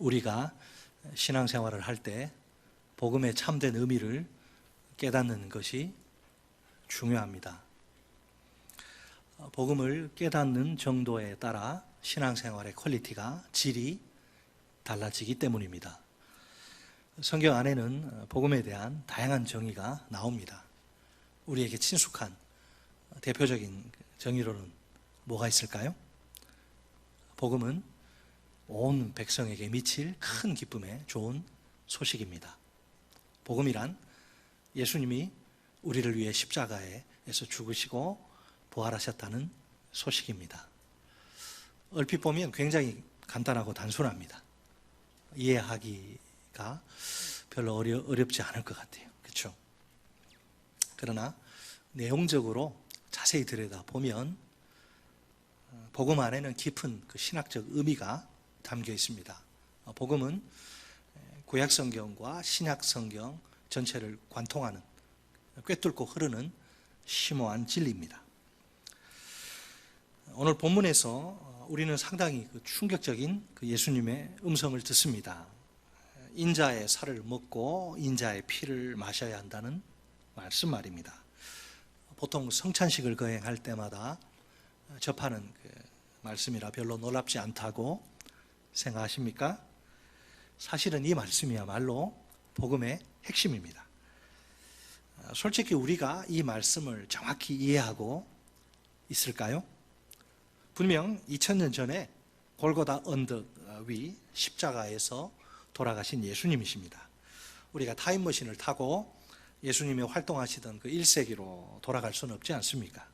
우리가 신앙생활을 할 때 복음의 참된 의미를 깨닫는 것이 중요합니다. 복음을 깨닫는 정도에 따라 신앙생활의 퀄리티가, 질이 달라지기 때문입니다. 성경 안에는 복음에 대한 다양한 정의가 나옵니다. 우리에게 친숙한 대표적인 정의로는 뭐가 있을까요? 복음은 온 백성에게 미칠 큰 기쁨의 좋은 소식입니다. 복음이란 예수님이 우리를 위해 십자가에서 죽으시고 부활하셨다는 소식입니다. 얼핏 보면 굉장히 간단하고 단순합니다. 이해하기가 별로 어렵지 않을 것 같아요. 그렇죠? 그러나 내용적으로 자세히 들여다보면 복음 안에는 깊은 그 신학적 의미가 담겨 있습니다. 복음은 구약성경과 신약성경 전체를 관통하는, 꿰뚫고 흐르는 심오한 진리입니다. 오늘 본문에서 우리는 상당히 충격적인 예수님의 음성을 듣습니다. 인자의 살을 먹고 인자의 피를 마셔야 한다는 말입니다. 보통 성찬식을 거행할 때마다 접하는 말씀이라 별로 놀랍지 않다고 생각하십니까? 사실은 이 말씀이야말로 복음의 핵심입니다. 솔직히 우리가 이 말씀을 정확히 이해하고 있을까요? 분명 2000년 전에 골고다 언덕 위 십자가에서 돌아가신 예수님이십니다. 우리가 타임머신을 타고 예수님이 활동하시던 그 1세기로 돌아갈 수는 없지 않습니까?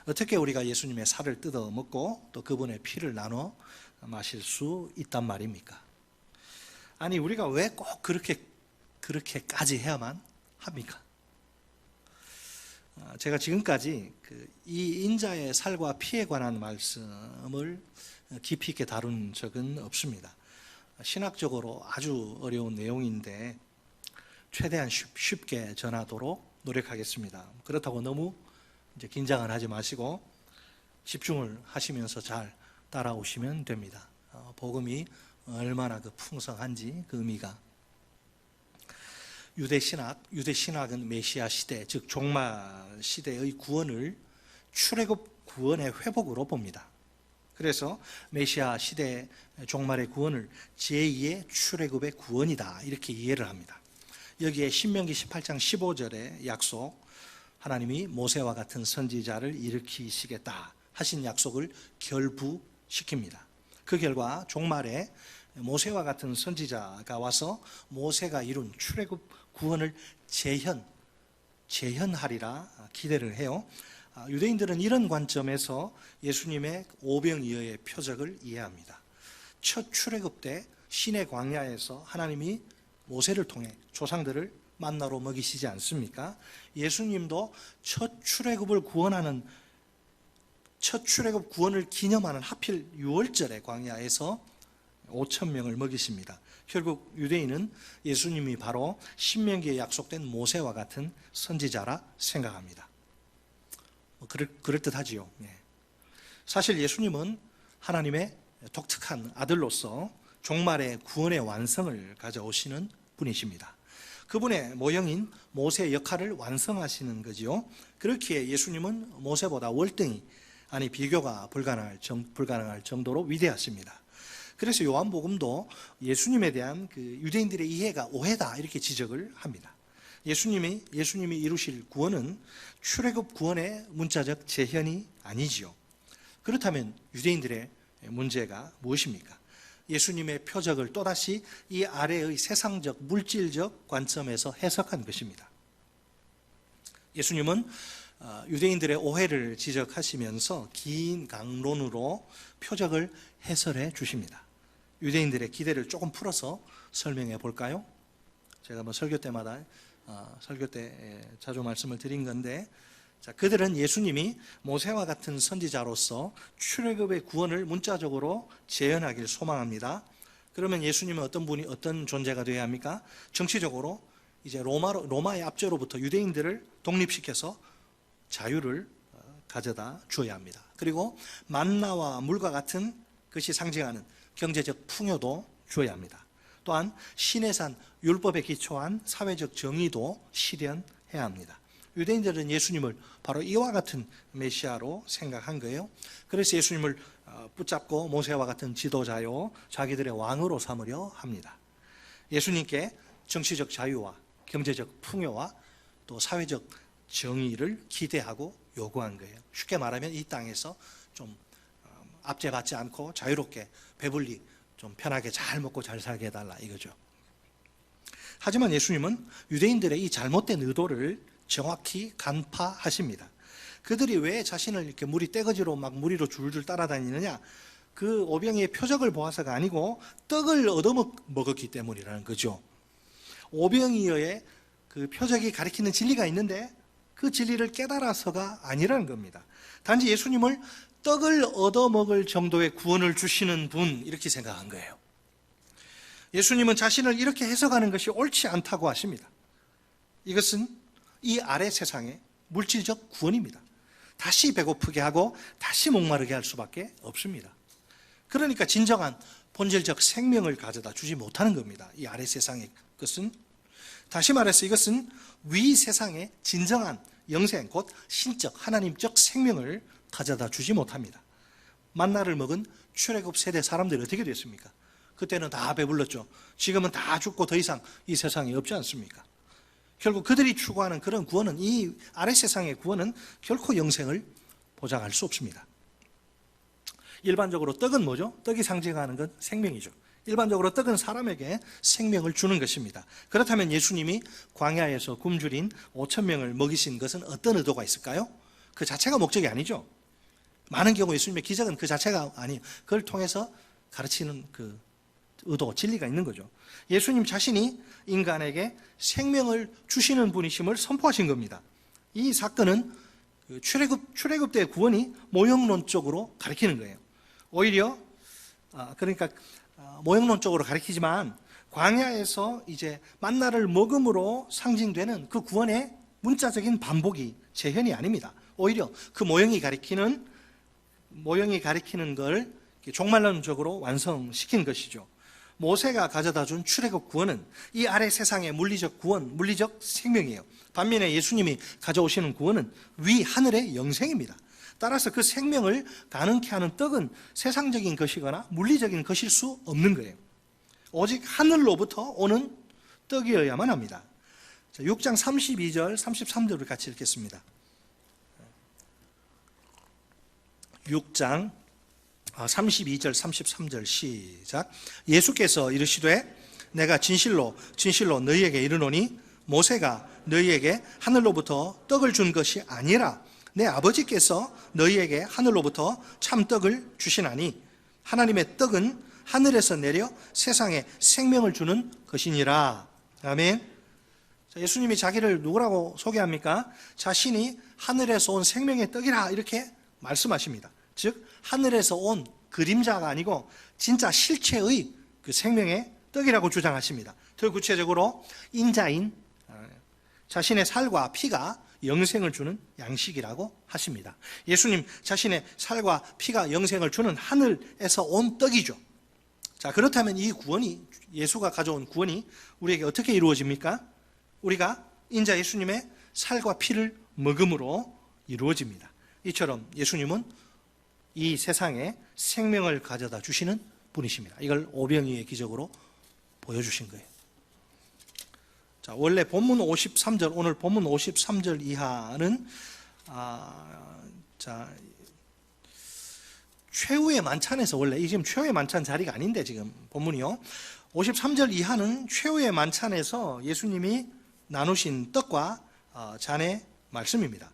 어떻게 우리가 예수님의 살을 뜯어 먹고 또 그분의 피를 나눠 마실 수 있단 말입니까? 아니, 우리가 왜 꼭 그렇게까지 해야만 합니까? 제가 지금까지 이 인자의 살과 피에 관한 말씀을 깊이 있게 다룬 적은 없습니다. 신학적으로 아주 어려운 내용인데 최대한 쉽게 전하도록 노력하겠습니다. 그렇다고 너무 이제 긴장을 하지 마시고 집중을 하시면서 잘 따라오시면 됩니다. 복음이 얼마나 풍성한지 그 의미가. 유대 신학은 메시아 시대, 즉 종말 시대의 구원을 출애굽 구원의 회복으로 봅니다. 그래서 메시아 시대 종말의 구원을 제2의 출애굽의 구원이다, 이렇게 이해를 합니다. 여기에 신명기 18장 15절의 약속, 하나님이 모세와 같은 선지자를 일으키시겠다 하신 약속을 결부시킵니다. 그 결과 종말에 모세와 같은 선지자가 와서 모세가 이룬 출애굽 구원을 재현하리라 기대를 해요. 유대인들은 이런 관점에서 예수님의 오병이어의 표적을 이해합니다. 첫 출애굽 때 신의 광야에서 하나님이 모세를 통해 조상들을 만나러 먹이시지 않습니까? 예수님도 첫 출애굽 구원을 기념하는 하필 6월절의 광야에서 5,000명을 먹이십니다. 결국 유대인은 예수님이 바로 신명기에 약속된 모세와 같은 선지자라 생각합니다. 그럴듯하지요. 사실 예수님은 하나님의 독특한 아들로서 종말의 구원의 완성을 가져오시는 분이십니다. 그분의 모형인 모세의 역할을 완성하시는 거지요. 그렇기에 예수님은 모세보다 월등히, 아니 비교가 불가능할 정도로 위대하십니다. 그래서 요한복음도 예수님에 대한 유대인들의 이해가 오해다, 이렇게 지적을 합니다. 예수님이 이루실 구원은 출애굽 구원의 문자적 재현이 아니지요. 그렇다면 유대인들의 문제가 무엇입니까? 예수님의 표적을 또다시 이 아래의 세상적, 물질적 관점에서 해석한 것입니다. 예수님은 유대인들의 오해를 지적하시면서 긴 강론으로 표적을 해설해 주십니다. 유대인들의 기대를 조금 풀어서 설명해 볼까요? 제가 설교 때 자주 말씀을 드린 건데, 그들은 예수님이 모세와 같은 선지자로서 출애굽의 구원을 문자적으로 재현하길 소망합니다. 그러면 예수님은 어떤 존재가 되어야 합니까? 정치적으로 이제 로마의 압제로부터 유대인들을 독립시켜서 자유를 가져다 주어야 합니다. 그리고 만나와 물과 같은 것이 상징하는 경제적 풍요도 주어야 합니다. 또한 시내산 율법에 기초한 사회적 정의도 실현해야 합니다. 유대인들은 예수님을 바로 이와 같은 메시아로 생각한 거예요. 그래서 예수님을 붙잡고 모세와 같은 지도자요, 자기들의 왕으로 삼으려 합니다. 예수님께 정치적 자유와 경제적 풍요와 또 사회적 정의를 기대하고 요구한 거예요. 쉽게 말하면 이 땅에서 좀 압제받지 않고 자유롭게 배불리 좀 편하게 잘 먹고 잘 살게 해달라 이거죠. 하지만 예수님은 유대인들의 이 잘못된 의도를 정확히 간파하십니다. 그들이 왜 자신을 이렇게 무리 떼거지로 막 무리로 줄줄 따라다니느냐, 그 오병이의 표적을 보아서가 아니고 떡을 얻어먹었기 때문이라는 거죠. 오병이어의 그 표적이 가리키는 진리가 있는데 그 진리를 깨달아서가 아니라는 겁니다. 단지 예수님을 떡을 얻어먹을 정도의 구원을 주시는 분, 이렇게 생각한 거예요. 예수님은 자신을 이렇게 해석하는 것이 옳지 않다고 하십니다. 이것은 이 아래 세상의 물질적 구원입니다. 다시 배고프게 하고 다시 목마르게 할 수밖에 없습니다. 그러니까 진정한 본질적 생명을 가져다 주지 못하는 겁니다. 이 아래 세상의 것은, 다시 말해서 이것은 위 세상의 진정한 영생, 곧 신적 하나님적 생명을 가져다 주지 못합니다. 만나를 먹은 출애굽 세대 사람들이 어떻게 됐습니까? 그때는 다 배불렀죠. 지금은 다 죽고 더 이상 이 세상에 없지 않습니까? 결국 그들이 추구하는 그런 구원은, 이 아래 세상의 구원은 결코 영생을 보장할 수 없습니다. 일반적으로 떡은 뭐죠? 떡이 상징하는 건 생명이죠. 일반적으로 떡은 사람에게 생명을 주는 것입니다. 그렇다면 예수님이 광야에서 굶주린 5,000명을 먹이신 것은 어떤 의도가 있을까요? 그 자체가 목적이 아니죠. 많은 경우 예수님의 기적은 그 자체가 아니에요. 그걸 통해서 가르치는 그 의도, 진리가 있는 거죠. 예수님 자신이 인간에게 생명을 주시는 분이심을 선포하신 겁니다. 이 사건은 출애굽 때의 구원이 모형론적으로 가리키는 거예요. 오히려 그러니까 모형론적으로 가리키지만 광야에서 이제 만나를 먹음으로 상징되는 그 구원의 문자적인 반복이 재현이 아닙니다. 오히려 그 모형이 가리키는 걸 종말론적으로 완성시킨 것이죠. 모세가 가져다 준 출애굽 구원은 이 아래 세상의 물리적 구원, 물리적 생명이에요. 반면에 예수님이 가져오시는 구원은 위 하늘의 영생입니다. 따라서 그 생명을 가능케 하는 떡은 세상적인 것이거나 물리적인 것일 수 없는 거예요. 오직 하늘로부터 오는 떡이어야만 합니다. 6장 32절, 33절을 같이 읽겠습니다. 6장 32절, 33절 시작. 예수께서 이르시되 내가 진실로 너희에게 이르노니 모세가 너희에게 하늘로부터 떡을 준 것이 아니라 내 아버지께서 너희에게 하늘로부터 참떡을 주시나니 하나님의 떡은 하늘에서 내려 세상에 생명을 주는 것이니라. 아멘. 예수님이 자기를 누구라고 소개합니까? 자신이 하늘에서 온 생명의 떡이라 이렇게 말씀하십니다. 즉 하늘에서 온 그림자가 아니고 진짜 실체의 그 생명의 떡이라고 주장하십니다. 더 구체적으로 인자인 자신의 살과 피가 영생을 주는 양식이라고 하십니다. 예수님 자신의 살과 피가 영생을 주는 하늘에서 온 떡이죠. 자, 그렇다면 이 구원이, 예수가 가져온 구원이 우리에게 어떻게 이루어집니까? 우리가 인자 예수님의 살과 피를 먹음으로 이루어집니다. 이처럼 예수님은 이 세상에 생명을 가져다 주시는 분이십니다. 이걸 오병이의 기적으로 보여주신 거예요. 자, 원래 본문 53절, 오늘 본문 53절 이하는 최후의 만찬에서, 원래 이 지금 최후의 만찬 자리가 아닌데 지금 본문이요. 53절 이하는 최후의 만찬에서 예수님이 나누신 떡과 잔의 말씀입니다.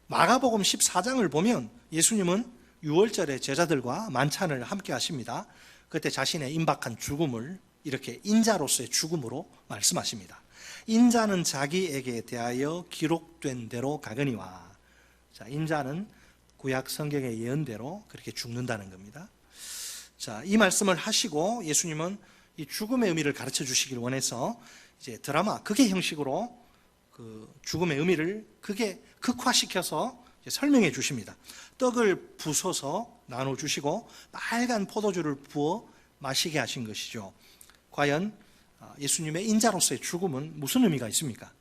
마가복음 14장을 보면 예수님은 유월절에 제자들과 만찬을 함께 하십니다. 그때 자신의 임박한 죽음을 이렇게 인자로서의 죽음으로 말씀하십니다. 인자는 자기에게 대하여 기록된 대로 가거니와. 자, 인자는 구약 성경의 예언대로 그렇게 죽는다는 겁니다. 자, 이 말씀을 하시고 예수님은 이 죽음의 의미를 가르쳐 주시길 원해서 이제 드라마, 극의 형식으로 그 죽음의 의미를 극화시켜서 설명해 주십니다. 떡을 부숴서 나눠 주시고 빨간 포도주를 부어 마시게 하신 것이죠. 과연 예수님의 인자로서의 죽음은 무슨 의미가 있습니까?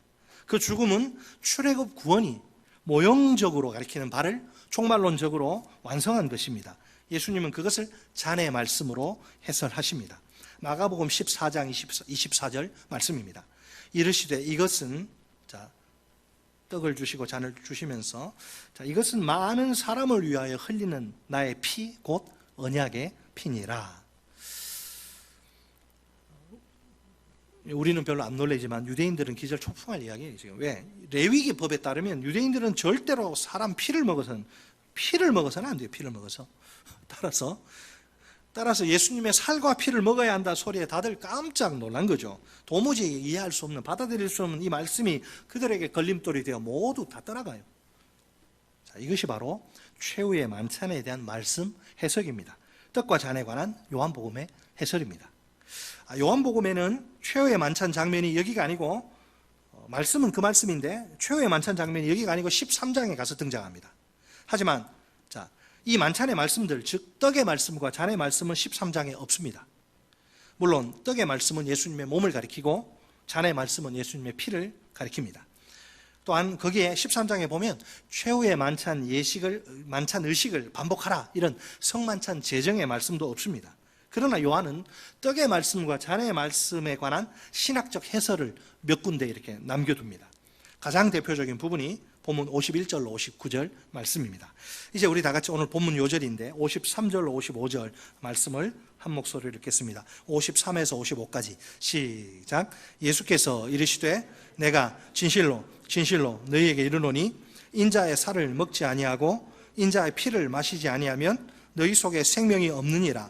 그 죽음은 출애굽 구원이 모형적으로 가리키는 바를 종말론적으로 완성한 것입니다. 예수님은 그것을 잔의 말씀으로 해설하십니다. 마가복음 14장 24절 말씀입니다. 이르시되 이것은, 떡을 주시고 잔을 주시면서, 이것은 많은 사람을 위하여 흘리는 나의 피 곧 언약의 피니라. 우리는 별로 안 놀라지만 유대인들은 기절초풍할 이야기예요. 지금 왜? 레위기 법에 따르면 유대인들은 절대로 사람 피를 먹어서는 안 돼요. 피를 먹어서. 따라서 예수님의 살과 피를 먹어야 한다 소리에 다들 깜짝 놀란 거죠. 도무지 이해할 수 없는, 받아들일 수 없는 이 말씀이 그들에게 걸림돌이 되어 모두 다 떠나가요. 이것이 바로 최후의 만찬에 대한 말씀 해석입니다. 떡과 잔에 관한 요한복음의 해설입니다. 요한복음에는 최후의 만찬 장면이 여기가 아니고, 말씀은 그 말씀인데 최후의 만찬 장면이 여기가 아니고 13장에 가서 등장합니다. 하지만 이 만찬의 말씀들, 즉 떡의 말씀과 잔의 말씀은 13장에 없습니다. 물론 떡의 말씀은 예수님의 몸을 가리키고 잔의 말씀은 예수님의 피를 가리킵니다. 또한 거기에 13장에 보면 최후의 만찬 의식을 반복하라, 이런 성만찬 제정의 말씀도 없습니다. 그러나 요한은 떡의 말씀과 잔의 말씀에 관한 신학적 해설을 몇 군데 이렇게 남겨둡니다. 가장 대표적인 부분이 본문 51절로 59절 말씀입니다. 이제 우리 다 같이 오늘 본문 요절인데 53절로 55절 말씀을 한 목소리로 읽겠습니다. 53에서 55까지 시작. 예수께서 이르시되 내가 진실로 너희에게 이르노니 인자의 살을 먹지 아니하고 인자의 피를 마시지 아니하면 너희 속에 생명이 없느니라.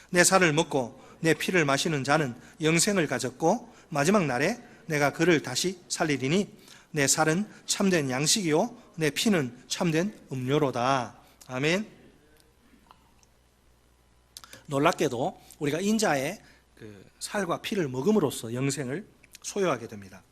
내 살을 먹고 내 피를 마시는 자는 영생을 가졌고 마지막 날에 내가 그를 다시 살리리니 내 살은 참된 양식이요 내 피는 참된 음료로다. 아멘. 놀랍게도 우리가 인자의 살과 피를 먹음으로써 영생을 소유하게 됩니다.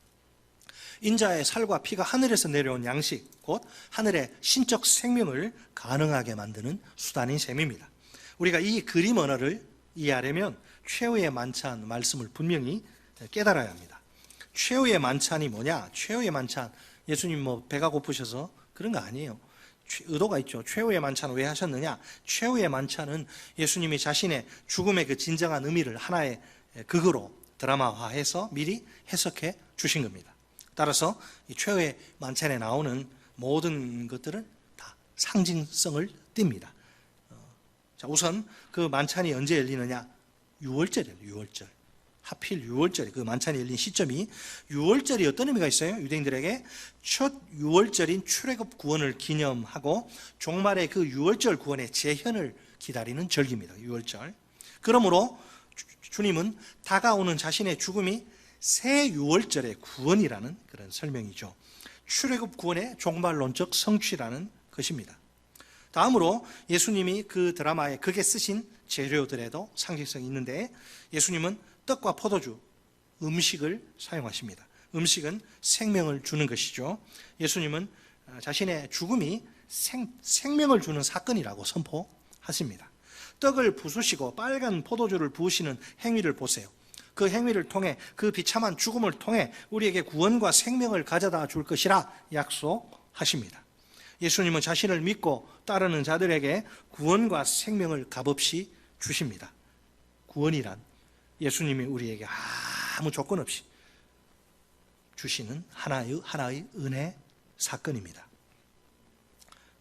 인자의 살과 피가 하늘에서 내려온 양식, 곧 하늘의 신적 생명을 가능하게 만드는 수단인 셈입니다. 우리가 이 그림 언어를 이해하려면 최후의 만찬 말씀을 분명히 깨달아야 합니다. 최후의 만찬이 뭐냐? 최후의 만찬, 예수님 배가 고프셔서 그런 거 아니에요. 의도가 있죠. 최후의 만찬을 왜 하셨느냐? 최후의 만찬은 예수님이 자신의 죽음의 그 진정한 의미를 하나의 극으로 드라마화해서 미리 해석해 주신 겁니다. 따라서 이 최후의 만찬에 나오는 모든 것들은 다 상징성을 띱니다. 우선 그 만찬이 언제 열리느냐? 6월절이에요. 6월절. 하필 6월절이, 그 만찬이 열린 시점이 6월절이 어떤 의미가 있어요? 유대인들에게 첫 6월절인 출애굽 구원을 기념하고 종말의 그 6월절 구원의 재현을 기다리는 절기입니다. 6월절. 그러므로 주님은 다가오는 자신의 죽음이 새 6월절의 구원이라는 그런 설명이죠. 출애굽 구원의 종말론적 성취라는 것입니다. 다음으로 예수님이 그 드라마에 극에 쓰신 재료들에도 상징성이 있는데, 예수님은 떡과 포도주, 음식을 사용하십니다. 음식은 생명을 주는 것이죠. 예수님은 자신의 죽음이 생명을 주는 사건이라고 선포하십니다. 떡을 부수시고 빨간 포도주를 부으시는 행위를 보세요. 그 행위를 통해, 그 비참한 죽음을 통해 우리에게 구원과 생명을 가져다 줄 것이라 약속하십니다. 예수님은 자신을 믿고 따르는 자들에게 구원과 생명을 값없이 주십니다. 구원이란 예수님이 우리에게 아무 조건 없이 주시는 하나의 은혜 사건입니다.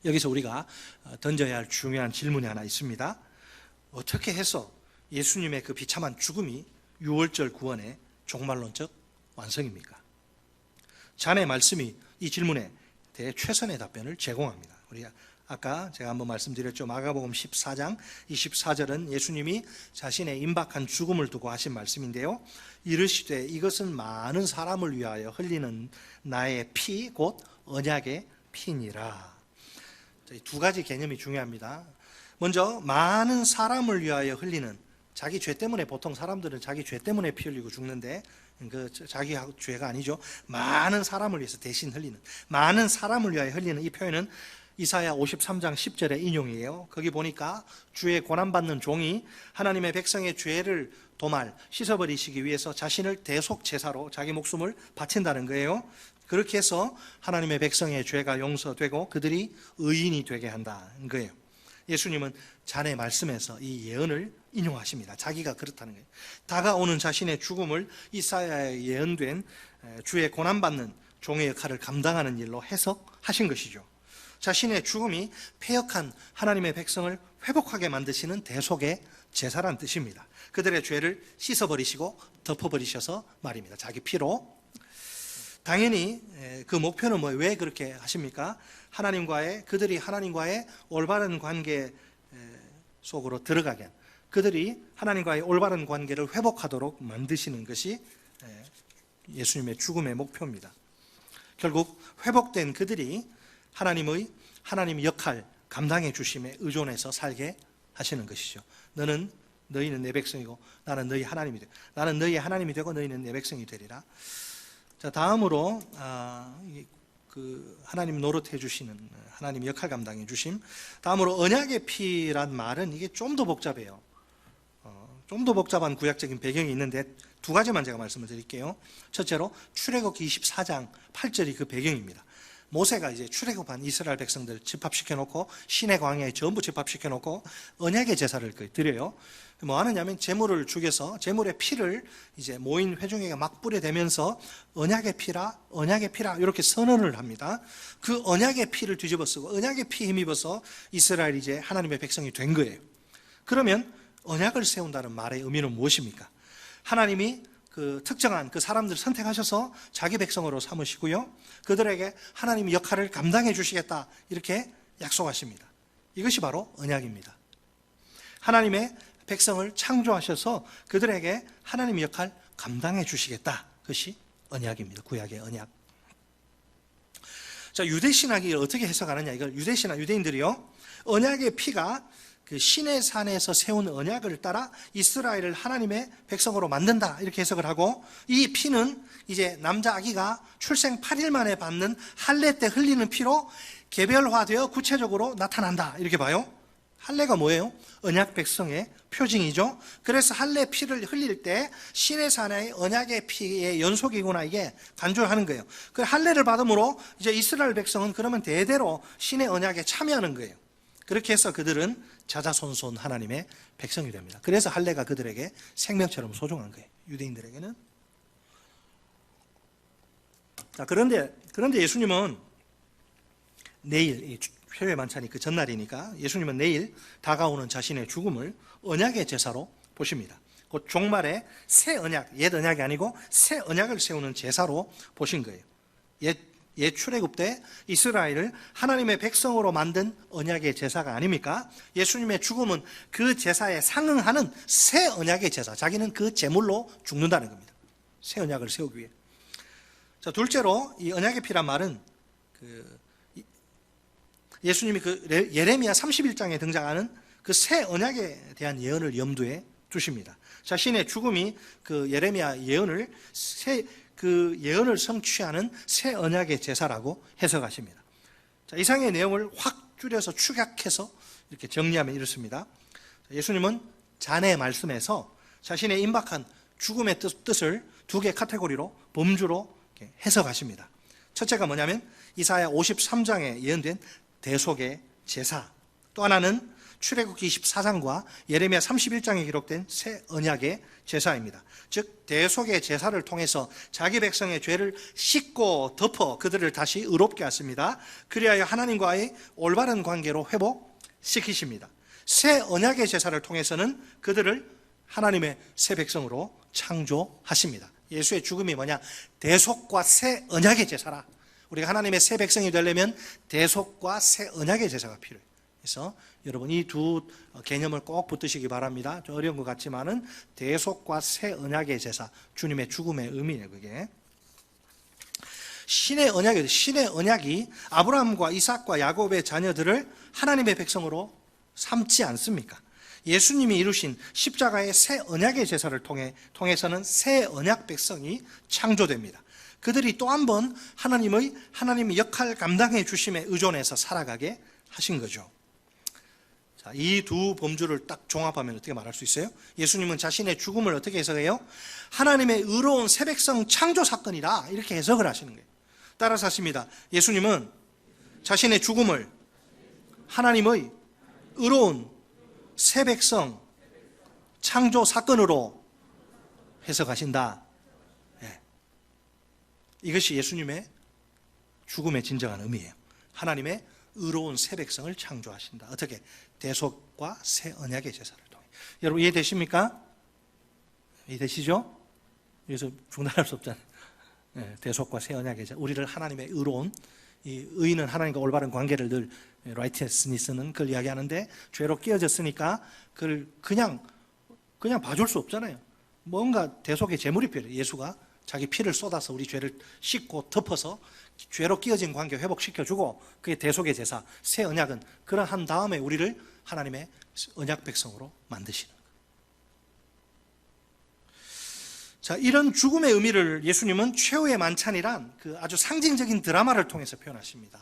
여기서 우리가 던져야 할 중요한 질문이 하나 있습니다. 어떻게 해서 예수님의 그 비참한 죽음이 6월절 구원의 종말론적 완성입니까? 잔의 말씀이 이 질문에 대해 최선의 답변을 제공합니다. 우리가 아까 제가 한번 말씀드렸죠. 마가복음 14장 24절은 예수님이 자신의 임박한 죽음을 두고 하신 말씀인데요. 이르시되 이것은 많은 사람을 위하여 흘리는 나의 피 곧 언약의 피니라. 두 가지 개념이 중요합니다. 먼저 많은 사람을 위하여 흘리는, 자기 죄 때문에 보통 사람들은 자기 죄 때문에 피 흘리고 죽는데 그 자기 죄가 아니죠. 많은 사람을 위해서 대신 흘리는, 많은 사람을 위하여 흘리는 이 표현은 이사야 53장 10절의 인용이에요. 거기 보니까 주의 고난받는 종이 하나님의 백성의 죄를 도말 씻어버리시기 위해서 자신을 대속 제사로 자기 목숨을 바친다는 거예요. 그렇게 해서 하나님의 백성의 죄가 용서되고 그들이 의인이 되게 한다는 거예요. 예수님은 잔의 말씀에서 이 예언을 인용하십니다. 자기가 그렇다는 거예요. 다가오는 자신의 죽음을 이사야에 예언된 주의 고난받는 종의 역할을 감당하는 일로 해석하신 것이죠. 자신의 죽음이 패역한 하나님의 백성을 회복하게 만드시는 대속의 제사란 뜻입니다. 그들의 죄를 씻어버리시고 덮어버리셔서 말입니다. 자기 피로. 당연히 그 목표는 왜 그렇게 하십니까? 그들이 하나님과의 올바른 관계 속으로 들어가게, 그들이 하나님과의 올바른 관계를 회복하도록 만드시는 것이 예수님의 죽음의 목표입니다. 결국 회복된 그들이 하나님 역할 감당해 주심에 의존해서 살게 하시는 것이죠. 너희는 내 백성이고 나는 너희 하나님이 되고, 나는 너희의 하나님이 되고 너희는 내 백성이 되리라. 자, 다음으로 하나님 노릇해 주시는 하나님 역할 감당해 주심. 다음으로 언약의 피란 말은 이게 좀 더 복잡해요. 좀 더 복잡한 구약적인 배경이 있는데 두 가지만 제가 말씀을 드릴게요. 첫째로 출애굽기 24장 8절이 그 배경입니다. 모세가 이제 출애굽한 이스라엘 백성들 집합시켜 놓고 시내 광야에 전부 집합시켜 놓고 언약의 제사를 드려요. 뭐 하느냐면 제물을 죽여서 제물의 피를 이제 모인 회중에게 막 뿌려대면서 언약의 피라 이렇게 선언을 합니다. 그 언약의 피를 뒤집어 쓰고 언약의 피 힘입어서 이스라엘이 이제 하나님의 백성이 된 거예요. 그러면 언약을 세운다는 말의 의미는 무엇입니까? 하나님이 그 특정한 그 사람들을 선택하셔서 자기 백성으로 삼으시고요, 그들에게 하나님의 역할을 감당해 주시겠다 이렇게 약속하십니다. 이것이 바로 언약입니다. 하나님의 백성을 창조하셔서 그들에게 하나님의 역할 감당해 주시겠다. 그것이 언약입니다. 구약의 언약. 자, 유대신학이 어떻게 해석하느냐, 이걸 유대인들이요, 언약의 피가 그 시내 산에서 세운 언약을 따라 이스라엘을 하나님의 백성으로 만든다 이렇게 해석을 하고, 이 피는 이제 남자 아기가 출생 8일 만에 받는 할례 때 흘리는 피로 개별화되어 구체적으로 나타난다 이렇게 봐요. 할례가 뭐예요? 언약 백성의 표징이죠. 그래서 할례 피를 흘릴 때 시내 산의 언약의 피의 연속이구나 이게 간주하는 거예요. 그 할례를 받음으로 이제 이스라엘 백성은 그러면 대대로 신의 언약에 참여하는 거예요. 그렇게 해서 그들은 자자손손 하나님의 백성이 됩니다. 그래서 할례가 그들에게 생명처럼 소중한 거예요. 유대인들에게는. 자, 그런데 예수님은 내일, 회외 만찬이 그 전날이니까 예수님은 내일 다가오는 자신의 죽음을 언약의 제사로 보십니다. 곧 종말에 새 언약, 옛 언약이 아니고 새 언약을 세우는 제사로 보신 거예요. 옛 출애굽 때 이스라엘을 하나님의 백성으로 만든 언약의 제사가 아닙니까? 예수님의 죽음은 그 제사에 상응하는 새 언약의 제사, 자기는 그 제물로 죽는다는 겁니다. 새 언약을 세우기 위해. 자, 둘째로 이 언약의 피란 말은 예수님이 예레미야 31장에 등장하는 그 새 언약에 대한 예언을 염두에 두십니다. 자신의 죽음이 그 예레미야 예언을 그 예언을 성취하는 새 언약의 제사라고 해석하십니다. 자, 이상의 내용을 확 줄여서 축약해서 이렇게 정리하면 이렇습니다. 예수님은 잔의 말씀에서 자신의 임박한 죽음의 뜻을 두 개 카테고리로 범주로 해석하십니다. 첫째가 뭐냐면 이사야 53장에 예언된 대속의 제사, 또 하나는 출애굽기 24장과 예레미야 31장에 기록된 새 언약의 제사입니다. 즉 대속의 제사를 통해서 자기 백성의 죄를 씻고 덮어 그들을 다시 의롭게 하십니다. 그리하여 하나님과의 올바른 관계로 회복시키십니다. 새 언약의 제사를 통해서는 그들을 하나님의 새 백성으로 창조하십니다. 예수의 죽음이 뭐냐? 대속과 새 언약의 제사라. 우리가 하나님의 새 백성이 되려면 대속과 새 언약의 제사가 필요해요. 그래서 여러분 이 두 개념을 꼭 붙드시기 바랍니다. 좀 어려운 것 같지만은 대속과 새 언약의 제사, 주님의 죽음의 의미예요. 그게 신의 언약이 아브라함과 이삭과 야곱의 자녀들을 하나님의 백성으로 삼지 않습니까? 예수님이 이루신 십자가의 새 언약의 제사를 통해서는 새 언약 백성이 창조됩니다. 그들이 또 한 번 하나님의 역할 감당해 주심에 의존해서 살아가게 하신 거죠. 자, 이 두 범주를 딱 종합하면 어떻게 말할 수 있어요? 예수님은 자신의 죽음을 어떻게 해석해요? 하나님의 의로운 새 백성 창조 사건이다, 이렇게 해석을 하시는 거예요. 따라서 하십니다. 예수님은 자신의 죽음을 하나님의 의로운 새 백성 창조 사건으로 해석하신다. 네. 이것이 예수님의 죽음의 진정한 의미예요. 하나님의 의로운 새 백성을 창조하신다. 어떻게? 대속과 새 언약의 제사를 통해. 여러분 이해되십니까? 이해되시죠? 여기서 중단할 수 없잖아요. 네, 대속과 새 언약의 제사. 우리를 하나님의 의로운, 이 의인은 하나님과 올바른 관계를 늘 라이트니스는 그걸 이야기하는데, 죄로 끼어졌으니까 그걸 그냥 봐줄 수 없잖아요. 뭔가 대속의 제물이 필요해요. 예수가 자기 피를 쏟아서 우리 죄를 씻고 덮어서 죄로 끼어진 관계 회복시켜주고, 그게 대속의 제사, 새 언약은 그러한 다음에 우리를 하나님의 언약 백성으로 만드시는 거예요. 자, 이런 죽음의 의미를 예수님은 최후의 만찬이란 그 아주 상징적인 드라마를 통해서 표현하십니다.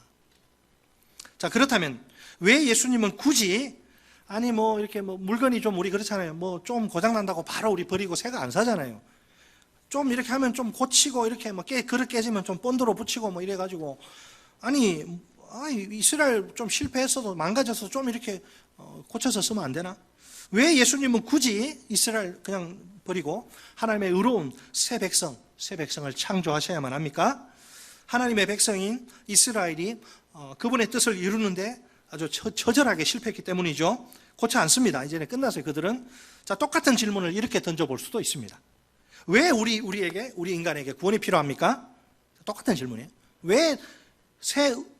자, 그렇다면 왜 예수님은 굳이, 아니 이렇게 물건이 좀, 우리 그렇잖아요. 좀 고장난다고 바로 우리 버리고 새거 안 사잖아요. 좀 이렇게 하면 좀 고치고, 이렇게 그릇 깨지면 좀 본드로 붙이고 이래가지고, 아니 이스라엘 좀 실패했어도 망가져서 좀 이렇게 고쳐서 쓰면 안 되나? 왜 예수님은 굳이 이스라엘 그냥 버리고 하나님의 의로운 새 백성을 창조하셔야만 합니까? 하나님의 백성인 이스라엘이 그분의 뜻을 이루는데 아주 처절하게 실패했기 때문이죠. 고쳐 않습니다. 이제는 끝났어요, 그들은. 자, 똑같은 질문을 이렇게 던져볼 수도 있습니다. 왜 우리 인간에게 구원이 필요합니까? 똑같은 질문이에요. 왜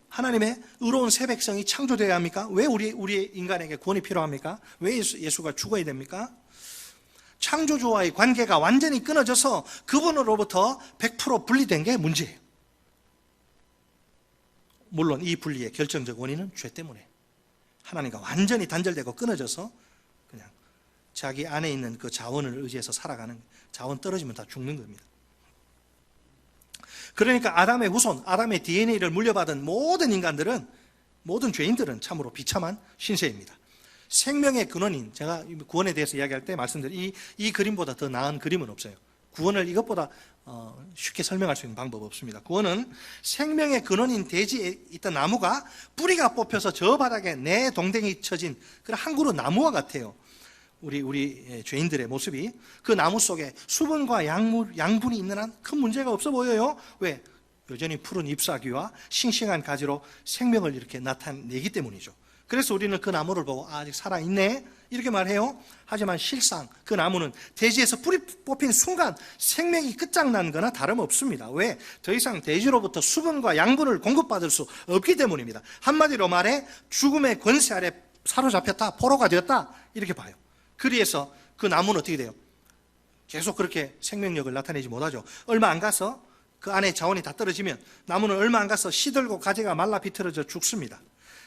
하나님의 의로운 새 백성이 창조되어야 합니까? 왜 우리 인간에게 구원이 필요합니까? 왜 예수가 죽어야 됩니까? 창조주와의 관계가 완전히 끊어져서 그분으로부터 100% 분리된 게 문제예요. 물론 이 분리의 결정적 원인은 죄 때문에 하나님과 완전히 단절되고 끊어져서 그냥 자기 안에 있는 그 자원을 의지해서 살아가는, 자원 떨어지면 다 죽는 겁니다. 그러니까 아담의 후손, 아담의 DNA를 물려받은 모든 인간들은, 모든 죄인들은 참으로 비참한 신세입니다. 생명의 근원인, 제가 구원에 대해서 이야기할 때 말씀드린 이 그림보다 더 나은 그림은 없어요. 구원을 이것보다 쉽게 설명할 수 있는 방법 없습니다. 구원은 생명의 근원인 대지에 있던 나무가 뿌리가 뽑혀서 저 바닥에 내 동댕이 쳐진 그런 한 그루 나무와 같아요. 우리 죄인들의 모습이. 그 나무 속에 수분과 양분이 있는 한 큰 문제가 없어 보여요. 왜? 여전히 푸른 잎사귀와 싱싱한 가지로 생명을 이렇게 나타내기 때문이죠. 그래서 우리는 그 나무를 보고 아직 살아있네, 이렇게 말해요. 하지만 실상 그 나무는 대지에서 뿌리 뽑힌 순간 생명이 끝장난 거나 다름없습니다. 왜? 더 이상 대지로부터 수분과 양분을 공급받을 수 없기 때문입니다. 한마디로 말해 죽음의 권세 아래 사로잡혔다, 포로가 되었다, 이렇게 봐요. 그래서 그 나무는 어떻게 돼요? 계속 그렇게 생명력을 나타내지 못하죠. 얼마 안 가서 그 안에 자원이 다 떨어지면 나무는 얼마 안 가서 시들고 가지가 말라 비틀어져 죽습니다.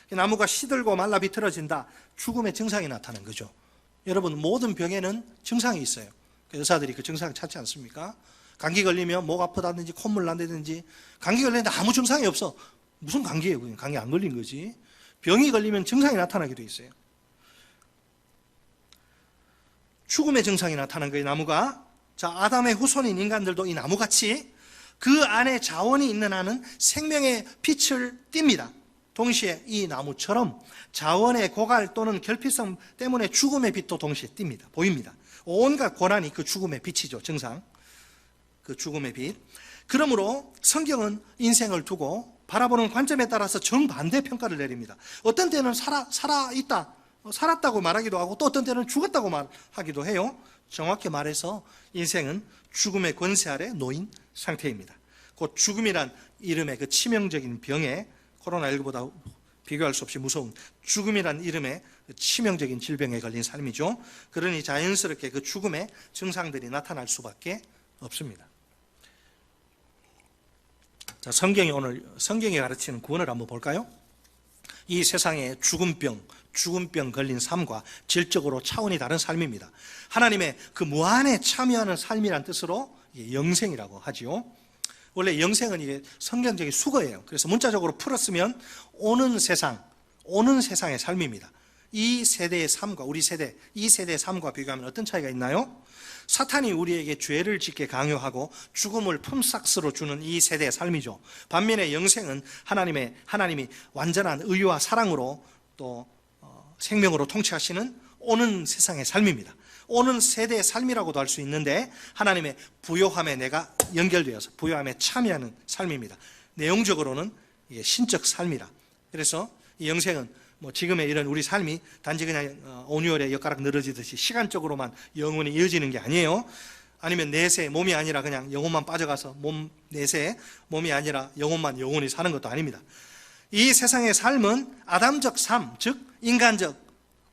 나무가 시들고 말라 비틀어진다, 죽음의 증상이 나타나는 거죠. 여러분, 모든 병에는 증상이 있어요. 의사들이 그 증상을 찾지 않습니까? 감기 걸리면 목 아프다든지 콧물 난다든지, 감기 걸리는데 아무 증상이 없어. 무슨 감기예요? 그냥 감기 안 걸린 거지. 병이 걸리면 증상이 나타나게 돼 있어요. 죽음의 증상이 나타난 거예요, 나무가. 자, 아담의 후손인 인간들도 이 나무같이 그 안에 자원이 있는 한은 생명의 빛을 띱니다. 동시에 이 나무처럼 자원의 고갈 또는 결핍성 때문에 죽음의 빛도 동시에 띱니다. 보입니다. 온갖 고난이 그 죽음의 빛이죠. 증상, 그 죽음의 빛. 그러므로 성경은 인생을 두고 바라보는 관점에 따라서 정반대 평가를 내립니다. 어떤 때는 살아있다, 살았다고 말하기도 하고, 또 어떤 때는 죽었다고 말하기도 해요. 정확히 말해서 인생은 죽음의 권세 아래 놓인 상태입니다. 곧 죽음이란 이름의 그 치명적인 병에, 코로나19보다 비교할 수 없이 무서운 죽음이란 이름의 치명적인 질병에 걸린 삶이죠. 그러니 자연스럽게 그 죽음의 증상들이 나타날 수밖에 없습니다. 자, 성경이 가르치는 구원을 한번 볼까요? 이 세상의 죽음병 걸린 삶과 질적으로 차원이 다른 삶입니다. 하나님의 그 무한에 참여하는 삶이란 뜻으로 영생이라고 하지요. 원래 영생은 이게 성경적인 수거예요. 그래서 문자적으로 풀었으면 오는 세상의 삶입니다. 이 세대의 삶과 우리 세대, 이 세대의 삶과 비교하면 어떤 차이가 있나요? 사탄이 우리에게 죄를 짓게 강요하고 죽음을 품삯으로 주는 이 세대의 삶이죠. 반면에 영생은 하나님이 완전한 의와 사랑으로 또 생명으로 통치하시는 오는 세상의 삶입니다. 오는 세대의 삶이라고도 할 수 있는데 하나님의 부요함에 내가 연결되어서 부요함에 참여하는 삶입니다. 내용적으로는 이게 신적 삶이라. 그래서 이 영생은 지금의 이런 우리 삶이 단지 그냥 온유월에 엿가락 늘어지듯이 시간적으로만 영원히 이어지는 게 아니에요. 아니면 내세 몸이 아니라 그냥 영혼만 빠져가서 내세 몸이 아니라 영혼만 영원히 사는 것도 아닙니다. 이 세상의 삶은 아담적 삶, 즉 인간적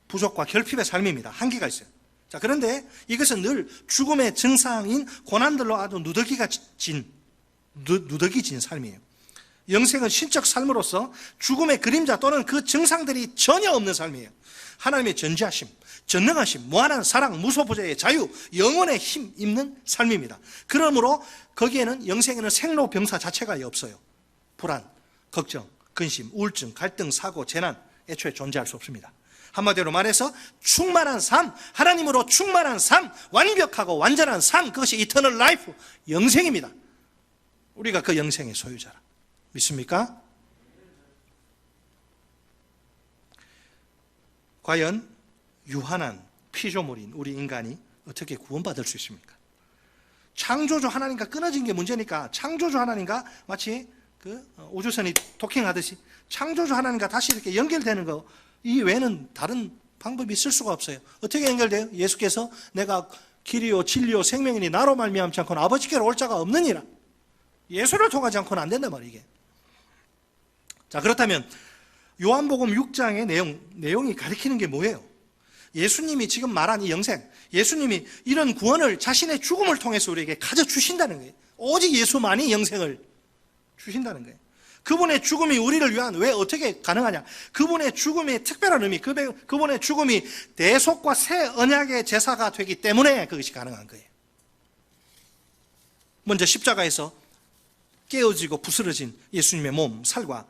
부족과 결핍의 삶입니다. 한계가 있어요. 자, 그런데 이것은 늘 죽음의 증상인 고난들로 아주 누더기진 삶이에요. 영생은 신적 삶으로서 죽음의 그림자 또는 그 증상들이 전혀 없는 삶이에요. 하나님의 전지하심, 전능하심, 무한한 사랑, 무소부재의 자유, 영혼의 힘 있는 삶입니다. 그러므로 거기에는 영생에는 생로병사 자체가 없어요. 불안, 걱정, 근심, 우울증, 갈등, 사고, 재난 애초에 존재할 수 없습니다. 한마디로 말해서 충만한 삶, 하나님으로 충만한 삶, 완벽하고 완전한 삶, 그것이 이터널 라이프, 영생입니다. 우리가 그 영생의 소유자라. 믿습니까? 과연 유한한 피조물인 우리 인간이 어떻게 구원받을 수 있습니까? 창조주 하나님과 끊어진 게 문제니까 창조주 하나님과 마치 그 우주선이 도킹하듯이 창조주 하나님과 다시 이렇게 연결되는 거, 이 외에는 다른 방법이 있을 수가 없어요. 어떻게 연결돼요? 예수께서 내가 길이요 진리요 생명이니 나로 말미암지 않고는 아버지께로 올 자가 없느니라. 예수를 통하지 않고는 안 된단 말이에요, 이게. 자, 그렇다면 요한복음 6장의 내용이 가리키는 게 뭐예요? 예수님이 지금 말한 이 영생, 예수님이 이런 구원을 자신의 죽음을 통해서 우리에게 가져주신다는 거예요. 오직 예수만이 영생을 주신다는 거예요. 그분의 죽음이 우리를 위한, 왜 어떻게 가능하냐? 그분의 죽음이 특별한 의미, 그분의 죽음이 대속과 새 언약의 제사가 되기 때문에 그것이 가능한 거예요. 먼저 십자가에서 깨어지고 부스러진 예수님의 몸, 살과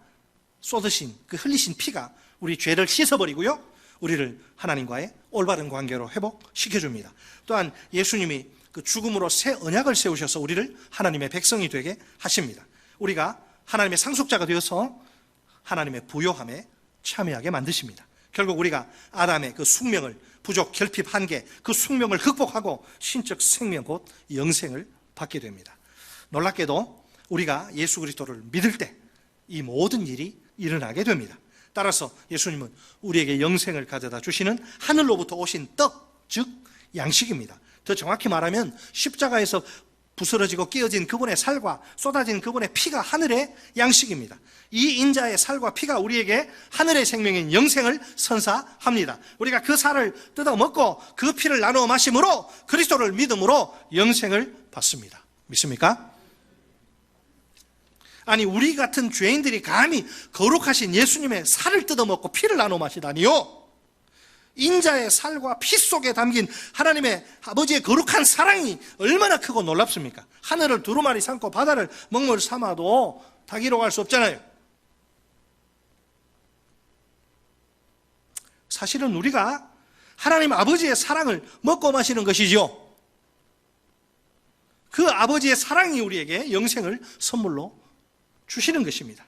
쏟으신 그 흘리신 피가 우리 죄를 씻어버리고요, 우리를 하나님과의 올바른 관계로 회복시켜줍니다. 또한 예수님이 그 죽음으로 새 언약을 세우셔서 우리를 하나님의 백성이 되게 하십니다. 우리가 하나님의 상속자가 되어서 하나님의 부요함에 참여하게 만드십니다. 결국 우리가 아담의 그 숙명을, 부족, 결핍, 한계, 그 숙명을 극복하고 신적 생명 곧 영생을 받게 됩니다. 놀랍게도 우리가 예수 그리스도를 믿을 때 이 모든 일이 일어나게 됩니다. 따라서 예수님은 우리에게 영생을 가져다 주시는 하늘로부터 오신 떡, 즉 양식입니다. 더 정확히 말하면 십자가에서 부스러지고 깨어진 그분의 살과 쏟아진 그분의 피가 하늘의 양식입니다. 이 인자의 살과 피가 우리에게 하늘의 생명인 영생을 선사합니다. 우리가 그 살을 뜯어 먹고 그 피를 나누어 마심으로 그리스도를 믿음으로 영생을 받습니다. 믿습니까? 아니, 우리 같은 죄인들이 감히 거룩하신 예수님의 살을 뜯어 먹고 피를 나누어 마시다니요? 인자의 살과 피 속에 담긴 하나님의 아버지의 거룩한 사랑이 얼마나 크고 놀랍습니까? 하늘을 두루마리 삼고 바다를 먹물 삼아도 다 기록할 수 없잖아요. 사실은 우리가 하나님 아버지의 사랑을 먹고 마시는 것이죠. 그 아버지의 사랑이 우리에게 영생을 선물로 주시는 것입니다.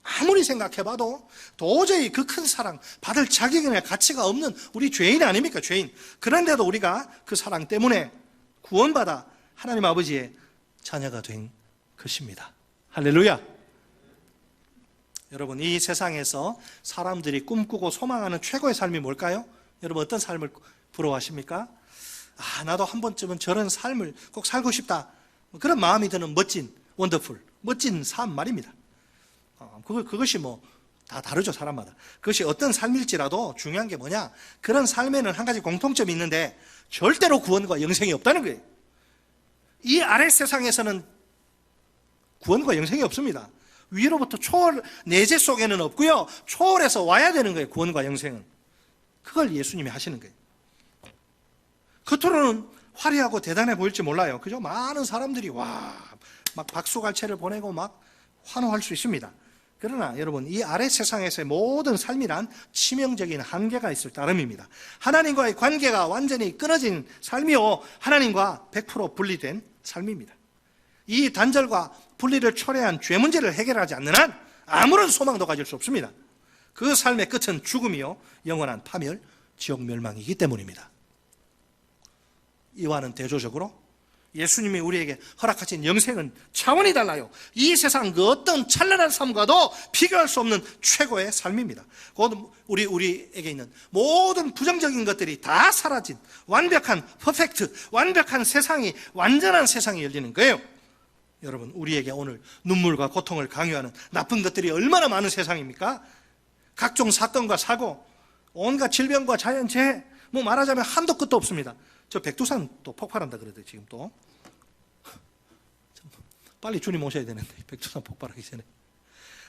아무리 생각해봐도 도저히 그 큰 사랑 받을 자격이나 가치가 없는 우리 죄인 아닙니까? 죄인. 그런데도 우리가 그 사랑 때문에 구원받아 하나님 아버지의 자녀가 된 것입니다. 할렐루야. 여러분, 이 세상에서 사람들이 꿈꾸고 소망하는 최고의 삶이 뭘까요? 여러분, 어떤 삶을 부러워하십니까? 나도 한 번쯤은 저런 삶을 꼭 살고 싶다, 그런 마음이 드는 멋진, 원더풀, 멋진 삶 말입니다. 그것이 다 다르죠, 사람마다. 그것이 어떤 삶일지라도 중요한 게 뭐냐? 그런 삶에는 한 가지 공통점이 있는데 절대로 구원과 영생이 없다는 거예요. 이 아랫 세상에서는 구원과 영생이 없습니다. 위로부터 초월, 내재 속에는 없고요, 초월해서 와야 되는 거예요, 구원과 영생은. 그걸 예수님이 하시는 거예요. 겉으로는 화려하고 대단해 보일지 몰라요. 그죠? 많은 사람들이 막 박수갈채를 보내고 막 환호할 수 있습니다. 그러나 여러분, 이 아래 세상에서의 모든 삶이란 치명적인 한계가 있을 따름입니다. 하나님과의 관계가 완전히 끊어진 삶이요, 하나님과 100% 분리된 삶입니다. 이 단절과 분리를 초래한 죄 문제를 해결하지 않는 한 아무런 소망도 가질 수 없습니다. 그 삶의 끝은 죽음이요, 영원한 파멸, 지옥 멸망이기 때문입니다. 이와는 대조적으로 예수님이 우리에게 허락하신 영생은 차원이 달라요. 이 세상 그 어떤 찬란한 삶과도 비교할 수 없는 최고의 삶입니다. 곧 우리에게 있는 모든 부정적인 것들이 다 사라진 완벽한 퍼펙트, 완벽한 세상이, 완전한 세상이 열리는 거예요. 여러분, 우리에게 오늘 눈물과 고통을 강요하는 나쁜 것들이 얼마나 많은 세상입니까? 각종 사건과 사고, 온갖 질병과 자연재해, 뭐 말하자면 한도 끝도 없습니다. 저 백두산 또 폭발한다 그러더니 지금 또 빨리 주님 오셔야 되는데, 백두산 폭발하기 전에.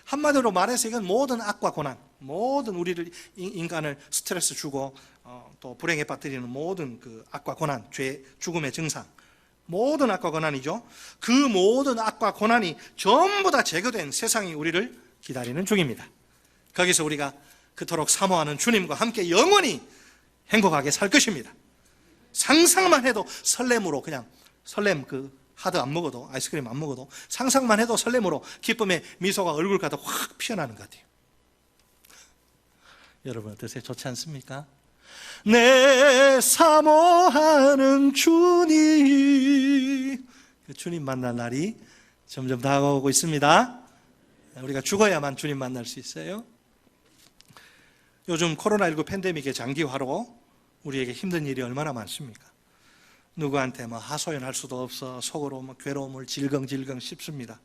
한마디로 말해서 이건 모든 악과 고난, 모든 우리를, 인간을 스트레스 주고 또 불행에 빠뜨리는 모든 그 악과 고난, 죄, 죽음의 증상, 모든 악과 고난이죠. 그 모든 악과 고난이 전부 다 제거된 세상이 우리를 기다리는 중입니다. 거기서 우리가 그토록 사모하는 주님과 함께 영원히 행복하게 살 것입니다. 상상만 해도 설렘으로, 그냥 설렘, 그 하드 안 먹어도, 아이스크림 안 먹어도 상상만 해도 설렘으로 기쁨의 미소가 얼굴 가득 확 피어나는 것 같아요. 여러분 어떠세요? 좋지 않습니까? 내 사모하는 주님, 주님 만날 날이 점점 다가오고 있습니다. 우리가 죽어야만 주님 만날 수 있어요. 요즘 코로나19 팬데믹의 장기화로 우리에게 힘든 일이 얼마나 많습니까? 누구한테 뭐 하소연할 수도 없어 속으로 뭐 괴로움을 질겅질겅 씹습니다.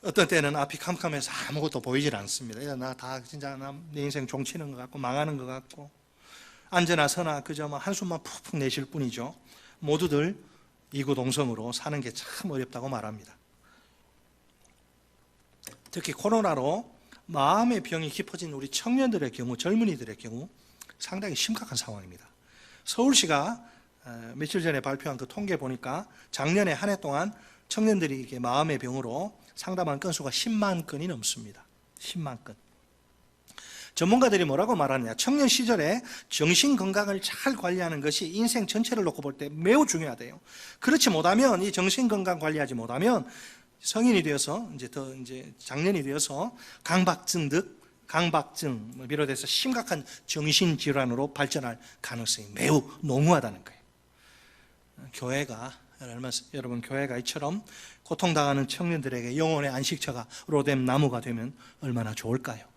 어떤 때는 앞이 캄캄해서 아무것도 보이질 않습니다. 나 다 진짜 내 인생 종치는 것 같고 망하는 것 같고, 앉으나 서나 그저 뭐 한숨만 푹푹 내쉴 뿐이죠. 모두들 이구동성으로 사는 게 참 어렵다고 말합니다. 특히 코로나로 마음의 병이 깊어진 우리 청년들의 경우, 젊은이들의 경우 상당히 심각한 상황입니다. 서울시가 며칠 전에 발표한 그 통계 보니까 작년에 한 해 동안 청년들이 이게 마음의 병으로 상담한 건수가 10만 건이 넘습니다. 10만 건. 전문가들이 뭐라고 말하느냐, 청년 시절에 정신 건강을 잘 관리하는 것이 인생 전체를 놓고 볼 때 매우 중요하대요. 그렇지 못하면, 이 정신 건강 관리하지 못하면 성인이 되어서 이제 장년이 되어서 강박증을 비롯해서 심각한 정신질환으로 발전할 가능성이 매우 농후하다는 거예요. 여러분, 교회가 이처럼 고통당하는 청년들에게 영혼의 안식처가 로뎀 나무가 되면 얼마나 좋을까요?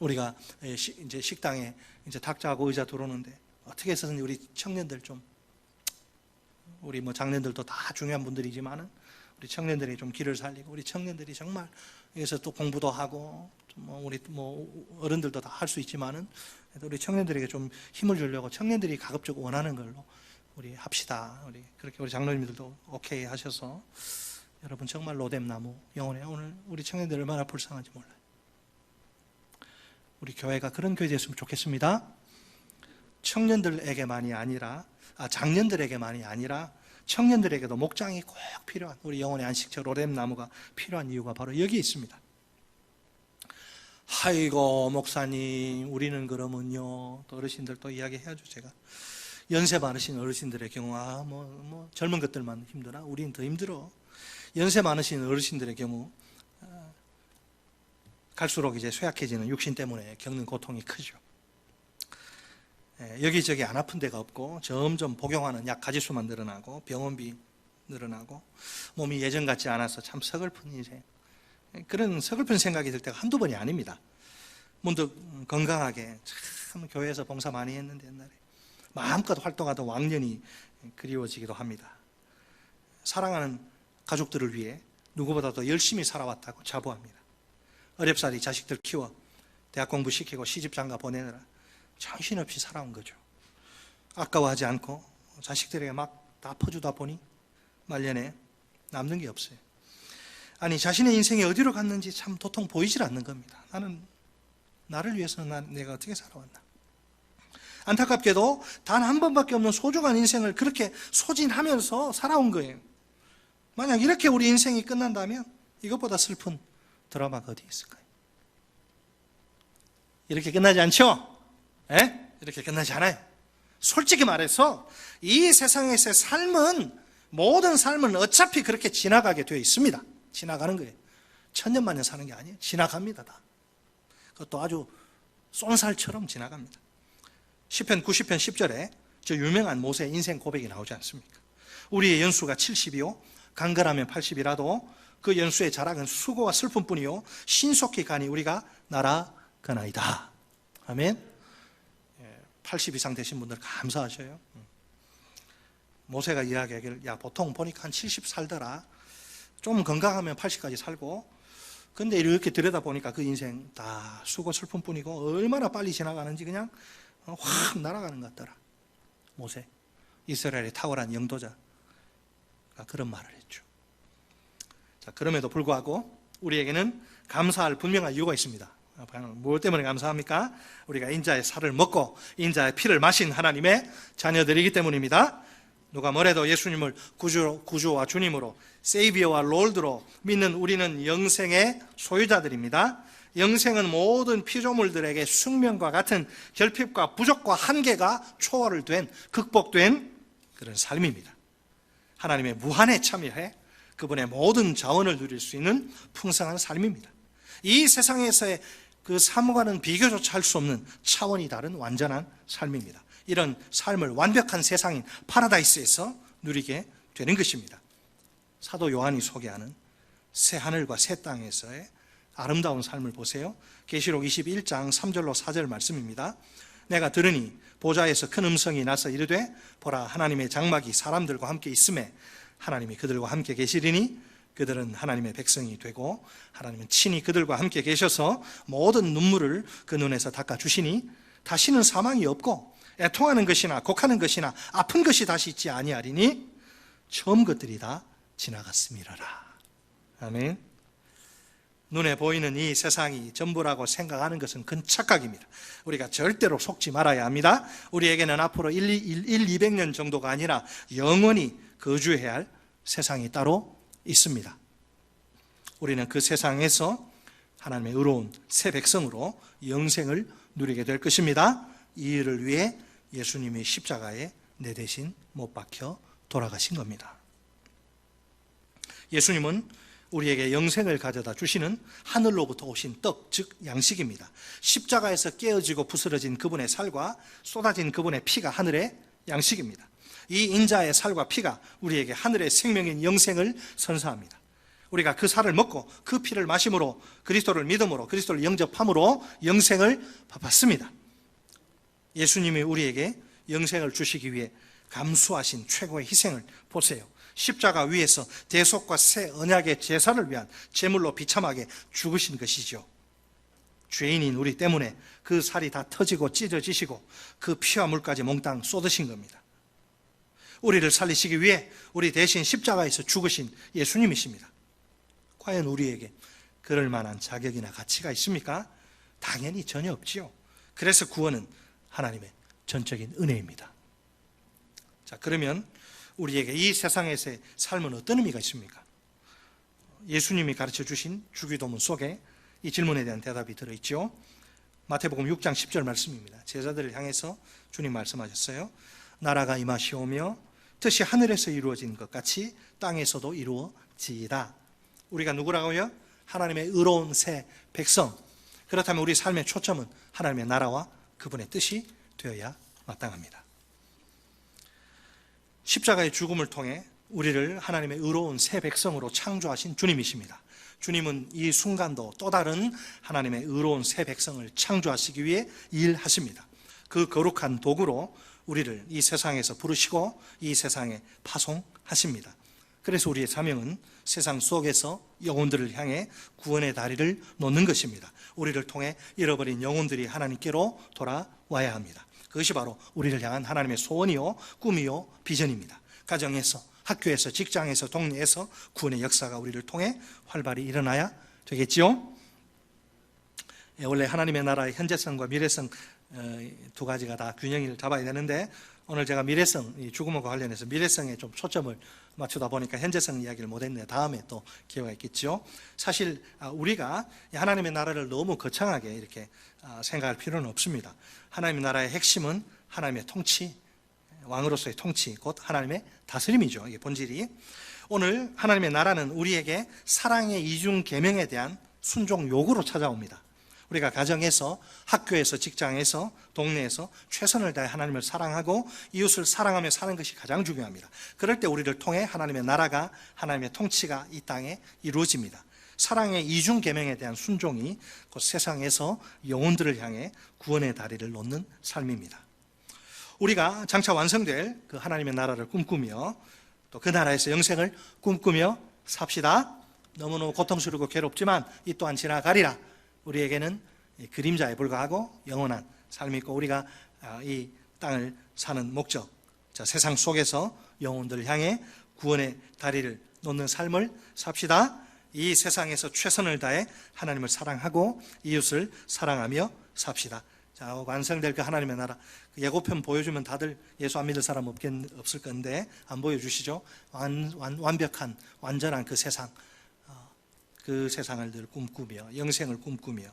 우리가 이제 식당에 이제 탁자하고 의자 들어오는데 어떻게 해서든 우리 청년들 좀, 우리 뭐 장년들도 다 중요한 분들이지만은 우리 청년들이 좀 길을 살리고, 우리 청년들이 정말 여기서 또 공부도 하고, 우리 어른들도 다 할 수 있지만은 우리 청년들에게 좀 힘을 주려고 청년들이 가급적 원하는 걸로 우리 합시다. 그렇게 우리 장로님들도 오케이 하셔서, 여러분 정말 로뎀 나무 영혼에, 오늘 우리 청년들 얼마나 불쌍한지 몰라요. 우리 교회가 그런 교회 됐으면 좋겠습니다. 청년들에게만이 아니라, 장년들에게만이 아니라 청년들에게도 목장이 꼭 필요한, 우리 영혼의 안식처 로뎀 나무가 필요한 이유가 바로 여기에 있습니다. 아이고 목사님, 우리는 그러면요, 또 어르신들 또 이야기해야죠. 제가 연세 많으신 어르신들의 경우 젊은 것들만 힘드나? 우리는 더 힘들어. 연세 많으신 어르신들의 경우 갈수록 이제 쇠약해지는 육신 때문에 겪는 고통이 크죠. 여기저기 안 아픈 데가 없고, 점점 복용하는 약 가지수만 늘어나고, 병원비 늘어나고, 몸이 예전 같지 않아서 참 서글픈 인생, 그런 서글픈 생각이 들 때가 한두 번이 아닙니다. 문득 건강하게 참 교회에서 봉사 많이 했는데 옛날에 마음껏 활동하던 왕년이 그리워지기도 합니다. 사랑하는 가족들을 위해 누구보다도 열심히 살아왔다고 자부합니다. 어렵사리 자식들 키워 대학 공부시키고 시집장가 보내느라 정신없이 살아온 거죠. 아까워하지 않고 자식들에게 막 다 퍼주다 보니 말년에 남는 게 없어요. 아니, 자신의 인생이 어디로 갔는지 참 도통 보이질 않는 겁니다. 나를 위해서는 내가 어떻게 살아왔나? 안타깝게도 단 한 번밖에 없는 소중한 인생을 그렇게 소진하면서 살아온 거예요. 만약 이렇게 우리 인생이 끝난다면 이것보다 슬픈 드라마가 어디 있을까요? 이렇게 끝나지 않죠? 예? 이렇게 끝나지 않아요. 솔직히 말해서 이 세상에서의 삶은, 모든 삶은 어차피 그렇게 지나가게 되어 있습니다. 지나가는 거예요. 천년만년 사는 게 아니에요. 지나갑니다. 다. 그것도 아주 쏜살처럼 지나갑니다. 시편 90편 10절에 저 유명한 모세의 인생 고백이 나오지 않습니까? 우리의 연수가 70이요 강건하면 80이라도 그 연수의 자락은 수고와 슬픔뿐이요 신속히 가니 우리가 날아가나이다. 아멘. 80 이상 되신 분들 감사하셔요. 모세가 이야기하기를, 야, 보통 보니까 한 70 살더라. 좀 건강하면 80까지 살고, 근데 이렇게 들여다보니까 그 인생 다 수고 슬픔뿐이고 얼마나 빨리 지나가는지 그냥 확 날아가는 것 같더라. 모세, 이스라엘의 탁월한 영도자가 그런 말을 했죠. 자, 그럼에도 불구하고 우리에게는 감사할 분명한 이유가 있습니다. 무엇 때문에 감사합니까? 우리가 인자의 살을 먹고 인자의 피를 마신 하나님의 자녀들이기 때문입니다. 누가 뭐래도 예수님을 구주와 주님으로, 세이비어와 롤드로 믿는 우리는 영생의 소유자들입니다. 영생은 모든 피조물들에게 숙명과 같은 결핍과 부족과 한계가 초월을 된, 극복된 그런 삶입니다. 하나님의 무한에 참여해 그분의 모든 자원을 누릴 수 있는 풍성한 삶입니다. 이 세상에서의 그 삶과는 비교조차 할 수 없는 차원이 다른 완전한 삶입니다. 이런 삶을 완벽한 세상인 파라다이스에서 누리게 되는 것입니다. 사도 요한이 소개하는 새 하늘과 새 땅에서의 아름다운 삶을 보세요. 계시록 21장 3절로 4절 말씀입니다. 내가 들으니 보좌에서 큰 음성이 나서 이르되 보라 하나님의 장막이 사람들과 함께 있음에 하나님이 그들과 함께 계시리니 그들은 하나님의 백성이 되고 하나님은 친히 그들과 함께 계셔서 모든 눈물을 그 눈에서 닦아주시니 다시는 사망이 없고 애통하는 것이나 곡하는 것이나 아픈 것이 다시 있지 아니하리니 처음 것들이 다 지나갔음이라라. 아멘. 눈에 보이는 이 세상이 전부라고 생각하는 것은 큰 착각입니다. 우리가 절대로 속지 말아야 합니다. 우리에게는 앞으로 200년 정도가 아니라 영원히 거주해야 할 세상이 따로 있습니다. 우리는 그 세상에서 하나님의 의로운 새 백성으로 영생을 누리게 될 것입니다. 이 일을 위해 예수님이 십자가에 내 대신 못 박혀 돌아가신 겁니다. 예수님은 우리에게 영생을 가져다 주시는 하늘로부터 오신 떡, 즉 양식입니다. 십자가에서 깨어지고 부스러진 그분의 살과 쏟아진 그분의 피가 하늘의 양식입니다. 이 인자의 살과 피가 우리에게 하늘의 생명인 영생을 선사합니다. 우리가 그 살을 먹고 그 피를 마심으로 그리스도를 믿음으로 그리스도를 영접함으로 영생을 받습니다. 예수님이 우리에게 영생을 주시기 위해 감수하신 최고의 희생을 보세요. 십자가 위에서 대속과 새 언약의 제사를 위한 제물로 비참하게 죽으신 것이죠. 죄인인 우리 때문에 그 살이 다 터지고 찢어지시고 그 피와 물까지 몽땅 쏟으신 겁니다. 우리를 살리시기 위해 우리 대신 십자가에서 죽으신 예수님이십니다. 과연 우리에게 그럴 만한 자격이나 가치가 있습니까? 당연히 전혀 없지요. 그래서 구원은 하나님의 전적인 은혜입니다. 자, 그러면 우리에게 이 세상에서의 삶은 어떤 의미가 있습니까? 예수님이 가르쳐 주신 주기도문 속에 이 질문에 대한 대답이 들어있죠. 마태복음 6장 10절 말씀입니다. 제자들을 향해서 주님 말씀하셨어요. 나라가 임하시오며 뜻이 하늘에서 이루어진 것 같이 땅에서도 이루어지이다. 우리가 누구라고요? 하나님의 의로운 새 백성. 그렇다면 우리 삶의 초점은 하나님의 나라와 그분의 뜻이 되어야 마땅합니다. 십자가의 죽음을 통해 우리를 하나님의 의로운 새 백성으로 창조하신 주님이십니다. 주님은 이 순간도 또 다른 하나님의 의로운 새 백성을 창조하시기 위해 일하십니다. 그 거룩한 도구로 우리를 이 세상에서 부르시고 이 세상에 파송하십니다. 그래서 우리의 사명은 세상 속에서 영혼들을 향해 구원의 다리를 놓는 것입니다. 우리를 통해 잃어버린 영혼들이 하나님께로 돌아와야 합니다. 그것이 바로 우리를 향한 하나님의 소원이요 꿈이요 비전입니다. 가정에서, 학교에서, 직장에서, 동네에서 구원의 역사가 우리를 통해 활발히 일어나야 되겠지요. 원래 하나님의 나라의 현재성과 미래성 두 가지가 다 균형을 잡아야 되는데 오늘 제가 미래성, 이 죽음과 관련해서 미래성에 좀 초점을 맞추다 보니까 현재성 이야기를 못했네요. 다음에 또 기회가 있겠죠. 사실 우리가 하나님의 나라를 너무 거창하게 이렇게 생각할 필요는 없습니다. 하나님의 나라의 핵심은 하나님의 통치, 왕으로서의 통치, 곧 하나님의 다스림이죠. 이게 본질이. 오늘 하나님의 나라는 우리에게 사랑의 이중 계명에 대한 순종 요구로 찾아옵니다. 우리가 가정에서, 학교에서, 직장에서, 동네에서 최선을 다해 하나님을 사랑하고 이웃을 사랑하며 사는 것이 가장 중요합니다. 그럴 때 우리를 통해 하나님의 나라가, 하나님의 통치가 이 땅에 이루어집니다. 사랑의 이중 계명에 대한 순종이 곧 세상에서 영혼들을 향해 구원의 다리를 놓는 삶입니다. 우리가 장차 완성될 그 하나님의 나라를 꿈꾸며 또 그 나라에서 영생을 꿈꾸며 삽시다. 너무너무 고통스럽고 괴롭지만 이 또한 지나가리라. 우리에게는 그림자에 불과하고 영원한 삶이 있고 우리가 이 땅을 사는 목적, 세상 속에서 영혼들을 향해 구원의 다리를 놓는 삶을 삽시다. 이 세상에서 최선을 다해 하나님을 사랑하고 이웃을 사랑하며 삽시다. 자, 완성될 그 하나님의 나라. 그 예고편 보여주면 다들 예수 안 믿을 사람 없을 건데 안 보여주시죠? 완벽한, 완전한 그 세상. 그 세상을 늘 꿈꾸며 영생을 꿈꾸며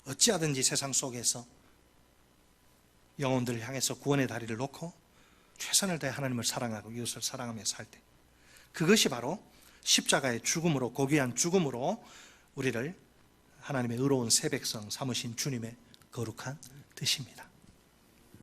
어찌하든지 세상 속에서 영혼들을 향해서 구원의 다리를 놓고 최선을 다해 하나님을 사랑하고 이웃을 사랑하며 살 때 그것이 바로 십자가의 죽음으로, 고귀한 죽음으로 우리를 하나님의 의로운 새 백성 삼으신 주님의 거룩한 뜻입니다.